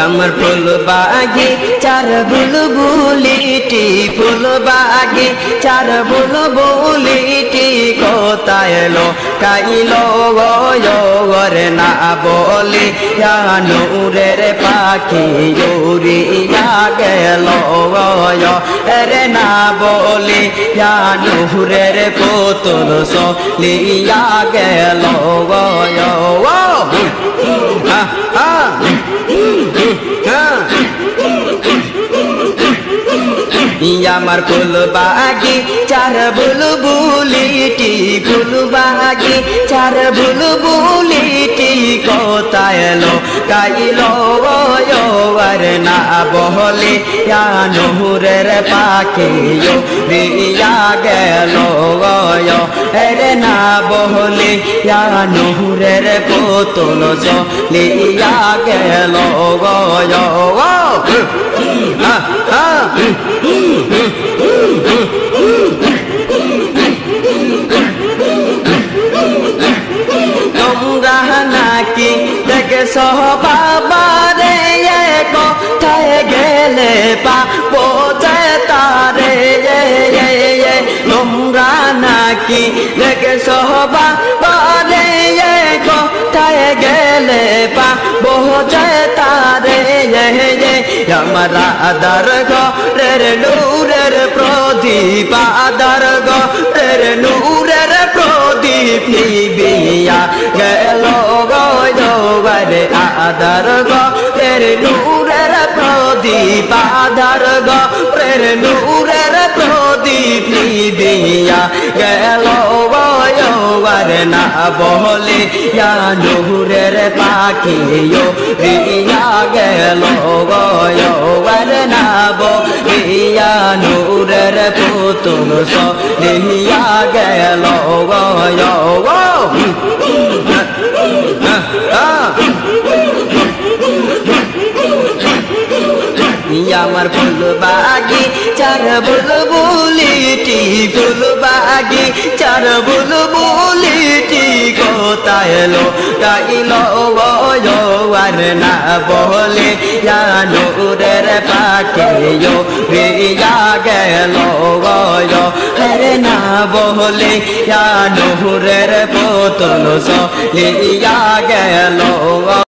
আমার ফুল বাগে চার বুলবুলিটি ফুল বাগে চার বুলবুলিটি কোথায় এলো কাইলো ওরে না বলি নূরের পাখি উড়িয়া গেল রে না বলি নূরের পুতুল চলিয়া গেল আমার ফুল বাগে চার বুলবুলিটি ফুল বাগে চার বুলবুলিটি কোথায় এলো কাইলো আর না বলে নূরের পাখি উড়িয়া গেল রে না বলে নূরের পুতুল চলিয়া গেল তোমরা নাকি দেখছো বাবারে কোথায় গেলে পাবো যে তারে তোমরা নাকি দেখছো বাবারে কোথায় গেলে পাবো যে তারে আমার আদার ঘরের নূরের প্রদীপ আদার ঘরের নূরের প্রদীপ নিবিয়া গেল গরে আদার ঘরের নূরের প্রদীপ আদার ঘরের নূরের প্রদীপ নিবিয়া গেল গরে না বলে নূরের পাখি উড়িয়া গেল গরে না বলে নূরের পুতুল চলিয়া গেল আমার ফুল বাগে চার বুলবুলিটি ফুল বাগে চার বুলবুলিটি কোথায় এলো কাইলো আর না বলে নূরের পাখি উড়িয়া গেল আরে না বলে নূরের পুতুল চলিয়া গেল।